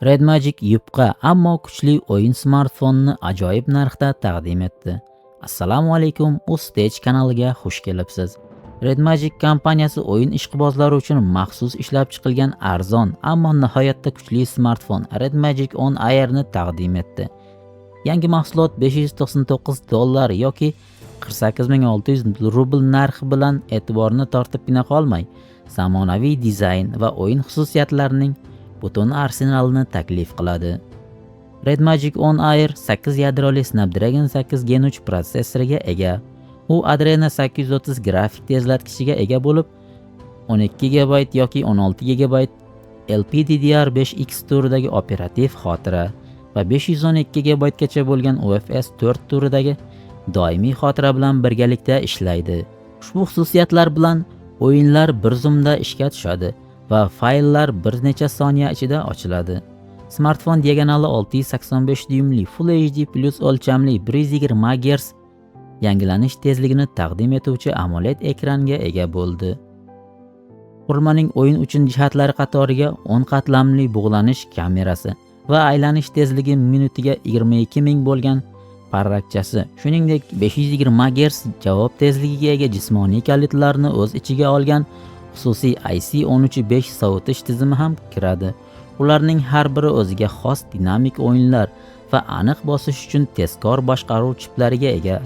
Red Magic yupqa ammo kuchli o'yin smartfonini ajoyib narxda taqdim etdi. Assalomu alaykum, Ustage kanaliga xush kelibsiz. Red Magic kompaniyasi o'yin ishqibozlari uchun maxsus ishlab chiqilgan arzon ammo nihoyatda kuchli smartfon Red Magic On Air ni taqdim etdi. Yangi mahsulot $599 yoki 48600 rubl narxi bilan e'tiborni tortibgina qolmay, zamonaviy dizayn va o'yin xususiyatlarining butun arsenalini taklif qiladi. Red Magic On Air 8 yadroli Snapdragon 8 Gen 3 protsessoriga ega. U Adreno 830 grafik tezlatkichiga ega bo'lib, 12 GB yoki 16 GB LPDDR5X turidagi operativ xotira va 512 GB gacha bo'lgan UFS 4 turidagi doimiy xotira bilan birgalikda ishlaydi. Ushbu xususiyatlar bilan o'yinlar bir zumda ishga tushadi va fayllar bir necha soniya ichida ochiladi. Smartfon diagonali 685 dyumli Full HD plus o'lchamli 120 Hz yangilanish tezligini taqdim etuvchi AMOLED ekranga ega bo'ldi. Qurilmaning o'yin uchun jihatlari qatoriga 10 qatlamli bug'lanish kamerasi va aylanish tezligi minutiga 22000 bo'lgan parrakchasi, shuningdek 520 Hz javob tezligiga ega jismoniy kalitlarni o'z ichiga olgan xususiy IC135 sovutish tizimi ham kiradi. Ularning har biri o'ziga xos dinamik o'yinlar va aniq bosish uchun tezkor boshqaruv chiplariga ega.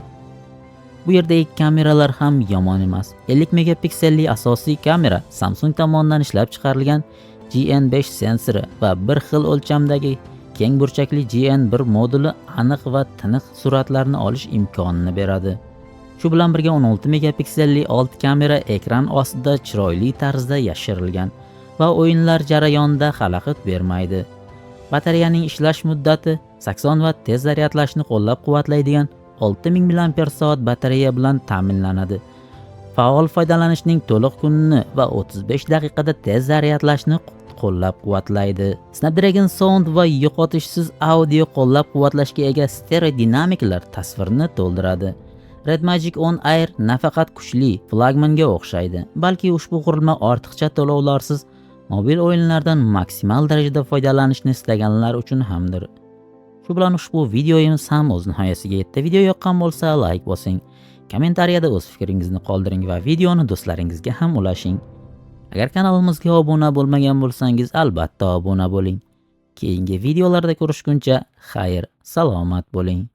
Bu yerdagi kameralar ham yomon emas. 50 megapikselli asosiy kamera Samsung tomonidan ishlab chiqarilgan GN5 sensori va bir xil o'lchamdagi keng burchakli GN1 moduli aniq va tiniq suratlarni olish imkonini beradi. Shu bilan birga 16 megapikselli old kamera ekran ostida chiroyli tarzda yashirilgan va o'yinlar jarayonida xalaqit bermaydi. Batareyaning ishlash muddati 80 vatt tez zaryadlashni qo'llab-quvvatlaydigan 6000 mAh batareya bilan ta'minlanadi. Faol foydalanishning to'liq kunini va 35 daqiqada tez zaryadlashni qo'llab-quvvatlaydi. Snapdragon Sound va yo'qotishsiz audio qo'llab-quvvatlashga ega stereo dinamiklar tasvirni to'ldiradi. Red Magic On Air nafaqat kuchli flagmanga o'xshaydi, balki ushbu qurilma ortiqcha to'lovlarsiz mobil o'yinlardan maksimal darajada foydalanishni istaganlar uchun hamdir. Shu bilan ushbu videomiz ham o'z nihoyasiga yetdi. Video yoqqan bo'lsa, like bosing, kommentariyada o'z fikringizni qoldiring va videoni do'stlaringizga ham ulashing. Agar kanalimizga obuna bo'lmagan bo'lsangiz, albatta obuna bo'ling. Keyingi videolarda ko'rishguncha, xayr, salomat bo'ling.